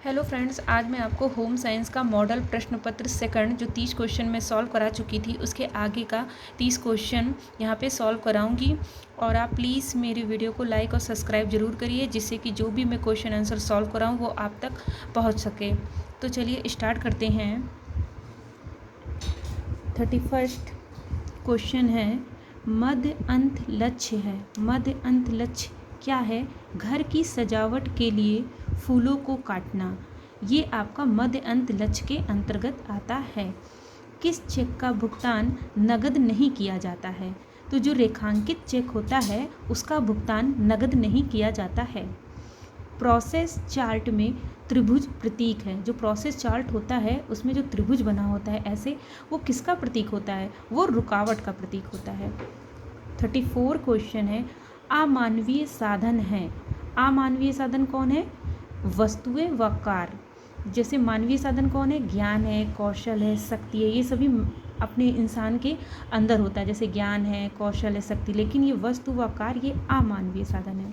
Hello friends, आज मैं आपको होम साइंस का मॉडल प्रश्न पत्र सेकंड जो 30 क्वेश्चन में सॉल्व करा चुकी थी उसके आगे का 30 क्वेश्चन यहाँ पे सॉल्व कराऊंगी। और आप प्लीज़ मेरी वीडियो को लाइक और सब्सक्राइब ज़रूर करिए जिससे कि जो भी मैं क्वेश्चन आंसर सॉल्व कराऊँ वो आप तक पहुँच सके। तो चलिए स्टार्ट करते हैं। 31 क्वेश्चन है, मध्य अंत लक्ष्य है। मध्य अंत लक्ष्य क्या है? घर की सजावट के लिए फूलों को काटना। ये आपका मध्य अंत लक्ष्य के अंतर्गत आता है। किस चेक का भुगतान नगद नहीं किया जाता है? तो जो रेखांकित चेक होता है उसका भुगतान नगद नहीं किया जाता है। प्रोसेस चार्ट में त्रिभुज प्रतीक है। जो प्रोसेस चार्ट होता है उसमें जो त्रिभुज बना होता है ऐसे, वो किसका प्रतीक होता है? वो रुकावट का प्रतीक होता है। 34 क्वेश्चन है, अमानवीय साधन है। अमानवीय साधन कौन है? वस्तुएं व कार्य। जैसे मानवीय साधन कौन है? ज्ञान है, कौशल है, शक्ति है। ये सभी अपने इंसान के अंदर होता है, जैसे ज्ञान है, कौशल है, शक्ति। लेकिन ये वस्तु व कार्य ये अमानवीय साधन है।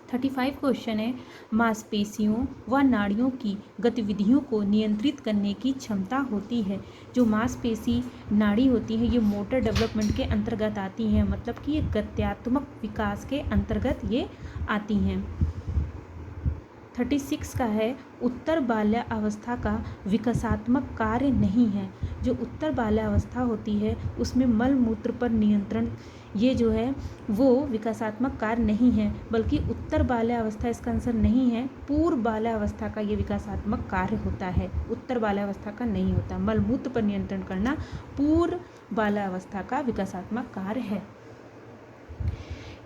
35 क्वेश्चन है, मांसपेशियों व नाड़ियों की गतिविधियों को नियंत्रित करने की क्षमता होती है। जो मांसपेशी नाड़ी होती है ये मोटर डेवलपमेंट के अंतर्गत आती हैं, मतलब कि ये गत्यात्मक विकास के अंतर्गत ये आती हैं। 36 का है, उत्तर बाल्यावस्था का विकासात्मक कार्य नहीं है। जो उत्तर बाल्यावस्था होती है उसमें मल मूत्र पर नियंत्रण ये जो है वो विकासात्मक कार्य नहीं है, बल्कि उत्तर बाल्यावस्था इसका आंसर नहीं है। पूर्व बाल्यावस्था का ये विकासात्मक कार्य होता है, उत्तर बाल्यावस्था का नहीं होता। मल मूत्र पर नियंत्रण करना पूर्व बाल्यावस्था का विकासात्मक कार्य है।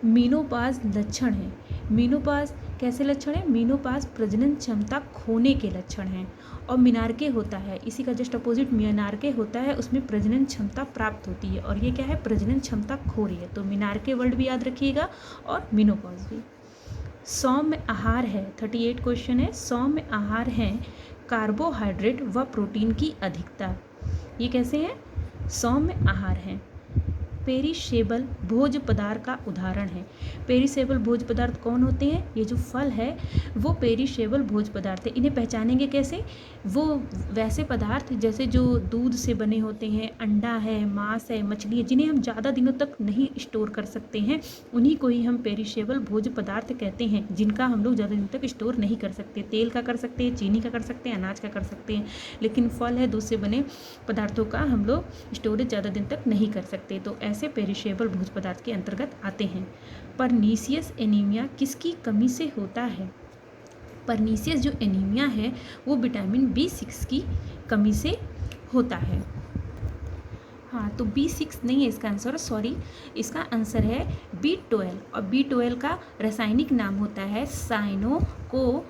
मीनोपाज लक्षण है। मीनोपाज कैसे लक्षण है? मीनोपाज प्रजनन क्षमता खोने के लक्षण हैं। और मिनार्के होता है, इसी का जस्ट अपोजिट मिनार्के होता है, उसमें प्रजनन क्षमता प्राप्त होती है। और ये क्या है? प्रजनन क्षमता खो रही है। तो मिनार्के वर्ड भी याद रखिएगा और मीनोपाज भी। सौम्य आहार है। 38 क्वेश्चन है, सौम्य आहार है कार्बोहाइड्रेट व प्रोटीन की अधिकता। ये कैसे है? सौम्य आहार है। पेरिशेबल भोज्य पदार्थ का उदाहरण है। पेरिशेबल भोज्य पदार्थ कौन होते हैं? ये जो फल है वो पेरिशेबल भोज्य पदार्थ है। इन्हें पहचानेंगे कैसे? वो वैसे पदार्थ जैसे जो दूध से बने होते हैं, अंडा है, मांस है, मछली है, जिन्हें हम ज़्यादा दिनों तक नहीं स्टोर कर सकते हैं, उन्हीं को ही हम पेरिशेबल भोज्य पदार्थ कहते हैं, जिनका हम लोग ज़्यादा दिन तक स्टोर नहीं कर सकते। तेल का कर सकते हैं, चीनी का कर सकते हैं, अनाज का कर सकते हैं, लेकिन फल है, दूध से बने पदार्थों का हम लोग स्टोरेज ज़्यादा दिन तक नहीं कर सकते। तो ऐसे पेरिशेबल भोज्य पदार्थ के अंतर्गत आते हैं। परनीसियस एनीमिया किसकी कमी से होता है? परनीसियस जो एनीमिया है वो विटामिन B6 की कमी से होता है। हाँ, तो B6 नहीं है इसका आंसर, सॉरी, इसका आंसर है B12। और B12 का रासायनिक नाम होता है साइनोकोबालामाइन।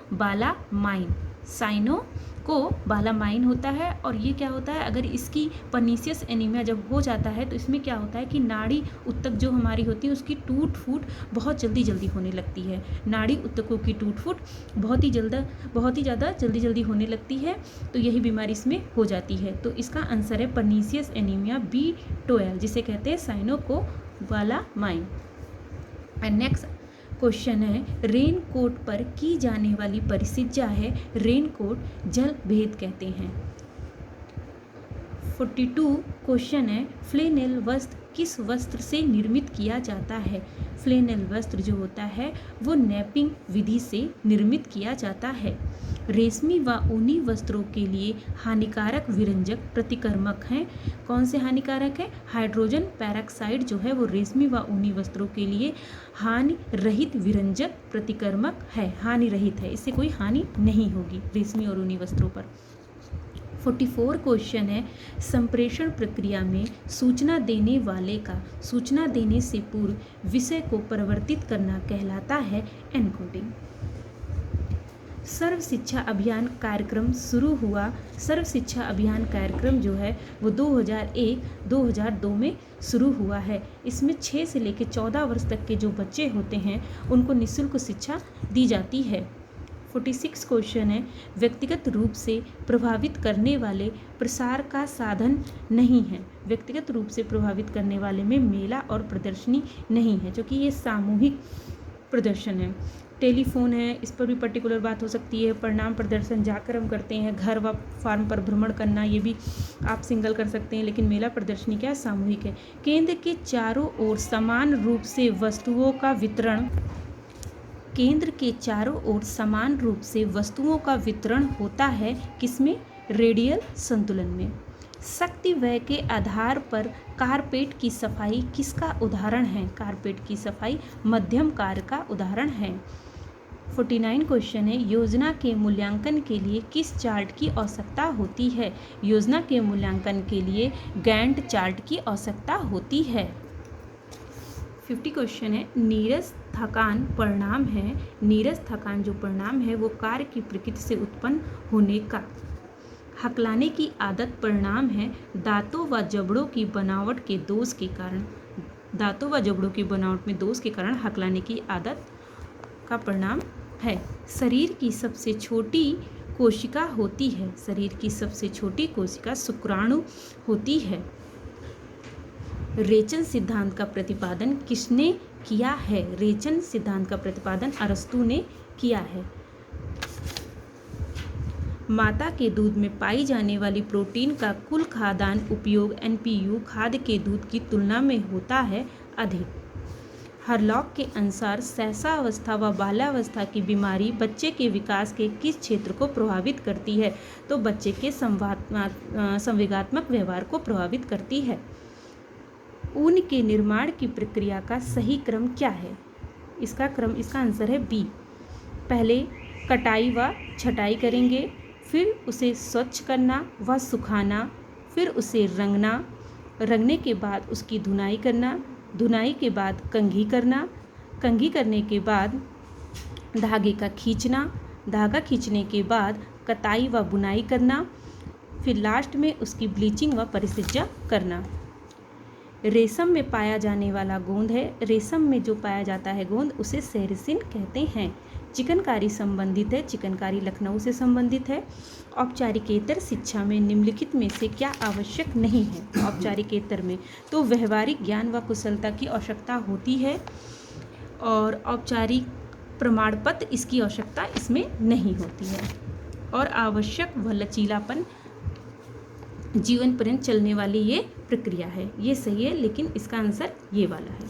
साइनोकोबालामाइन होता है। और ये क्या होता है? अगर इसकी परनीसियस एनीमिया जब हो जाता है तो इसमें क्या होता है कि नाड़ी उत्तक जो हमारी होती है उसकी टूट फूट बहुत जल्दी होने लगती है। नाड़ी उत्तकों की टूट फूट बहुत ही ज़्यादा जल्दी होने लगती है। तो यही बीमारी इसमें हो जाती है। तो इसका आंसर है परनीसियस एनीमिया B12, जिसे कहते हैं साइनोकोबालामाइन। एंड नेक्स्ट क्वेश्चन है, रेन कोट पर की जाने वाली परिचर्या है रेन कोट जल भेद कहते हैं। 42 क्वेश्चन है, फ्लेनेल वस्त्र किस वस्त्र से निर्मित किया जाता है? फ्लेनेल वस्त्र जो होता है वो नैपिंग विधि से निर्मित किया जाता है। रेशमी व ऊनी वस्त्रों के लिए हानिकारक विरंजक प्रतिकर्मक हैं। कौन से हानिकारक है? हाइड्रोजन पेरोक्साइड जो है वो रेशमी व ऊनी वस्त्रों के लिए हानि रहित विरंजक प्रतिकर्मक है, हानि रहित है, इससे कोई हानि नहीं होगी रेशमी और ऊनी वस्त्रों पर। 44 क्वेश्चन है, संप्रेषण प्रक्रिया में सूचना देने वाले का सूचना देने से पूर्व विषय को परिवर्तित करना कहलाता है एनकोडिंग। सर्व शिक्षा अभियान कार्यक्रम शुरू हुआ। सर्व शिक्षा अभियान कार्यक्रम जो है वो 2001-2002 में शुरू हुआ है। इसमें 6 से लेकर 14 वर्ष तक के जो बच्चे होते हैं उनको निःशुल्क शिक्षा दी जाती है। 46 क्वेश्चन है, व्यक्तिगत रूप से प्रभावित करने वाले प्रसार का साधन नहीं है। व्यक्तिगत रूप से प्रभावित करने वाले में मेला और प्रदर्शनी नहीं है, क्योंकि ये सामूहिक प्रदर्शन है। टेलीफोन है, इस पर भी पर्टिकुलर बात हो सकती है। परिणाम प्रदर्शन जाकर हम करते हैं। घर व फार्म पर भ्रमण करना, ये भी आप सिंगल कर सकते हैं, लेकिन मेला प्रदर्शनी क्या सामूहिक है। केंद्र के चारों ओर समान रूप से वस्तुओं का वितरण, केंद्र के चारों ओर समान रूप से वस्तुओं का वितरण होता है, किसमें, रेडियल संतुलन में। शक्ति व्यय के आधार पर कारपेट की सफाई किसका उदाहरण है। कारपेट की सफाई मध्यम कार्य का उदाहरण है। 49 क्वेश्चन है, योजना के मूल्यांकन के लिए किस चार्ट की आवश्यकता होती है। योजना के मूल्यांकन के लिए गैंट चार्ट की आवश्यकता होती है। 50 क्वेश्चन है, नीरस थकान परिणाम है। नीरस थकान जो परिणाम है वो कार्य की प्रकृति से उत्पन्न होने का। हकलाने की आदत परिणाम है दांतों व जबड़ों की बनावट के दोष के कारण। दांतों व जबड़ों की बनावट में दोष के कारण हकलाने की आदत का परिणाम है। शरीर की सबसे छोटी कोशिका होती है। शरीर की सबसे छोटी कोशिका शुक्राणु होती है। रेचन सिद्धांत का प्रतिपादन किसने किया है। रेचन सिद्धांत का प्रतिपादन अरस्तु ने किया है। माता के दूध में पाई जाने वाली प्रोटीन का कुल खाद्यान्न उपयोग NPU खाद्य के दूध की तुलना में होता है अधिक। हरलॉक के अनुसार सहसावस्था व बाल्यावस्था की बीमारी बच्चे के विकास के किस क्षेत्र को प्रभावित करती है। तो बच्चे के संवेगात्मक व्यवहार को प्रभावित करती है। ऊन के निर्माण की प्रक्रिया का सही क्रम क्या है। इसका आंसर है बी। पहले कटाई व छटाई करेंगे, फिर उसे स्वच्छ करना व सुखाना, फिर उसे रंगना, रंगने के बाद उसकी धुनाई करना, धुनाई के बाद कंघी करना, कंघी करने के बाद धागे का खींचना, धागा खींचने के बाद कताई व बुनाई करना, फिर लास्ट में उसकी ब्लीचिंग व परिचर्या करना। रेशम में पाया जाने वाला गोंद है। रेशम में जो पाया जाता है गोंद उसे सेरिसिन कहते हैं। चिकनकारी संबंधित है। चिकनकारी लखनऊ से संबंधित है। औपचारिकेतर शिक्षा में निम्नलिखित में से क्या आवश्यक नहीं है। औपचारिकेतर में तो व्यवहारिक ज्ञान व कुशलता की आवश्यकता होती है और औपचारिक प्रमाण पत्र इसकी आवश्यकता इसमें नहीं होती है। और आवश्यक व लचीलापन जीवन पर्यंत चलने वाली ये प्रक्रिया है। ये सही है, लेकिन इसका आंसर ये वाला है।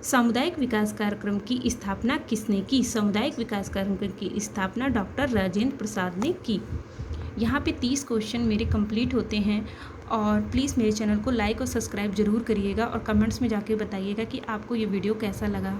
सामुदायिक विकास कार्यक्रम की स्थापना किसने की। सामुदायिक विकास कार्यक्रम की स्थापना डॉक्टर राजेंद्र प्रसाद ने की। यहाँ पे 30 क्वेश्चन मेरे कंप्लीट होते हैं और प्लीज़ मेरे चैनल को लाइक और सब्सक्राइब ज़रूर करिएगा और कमेंट्स में जाके बताइएगा कि आपको ये वीडियो कैसा लगा।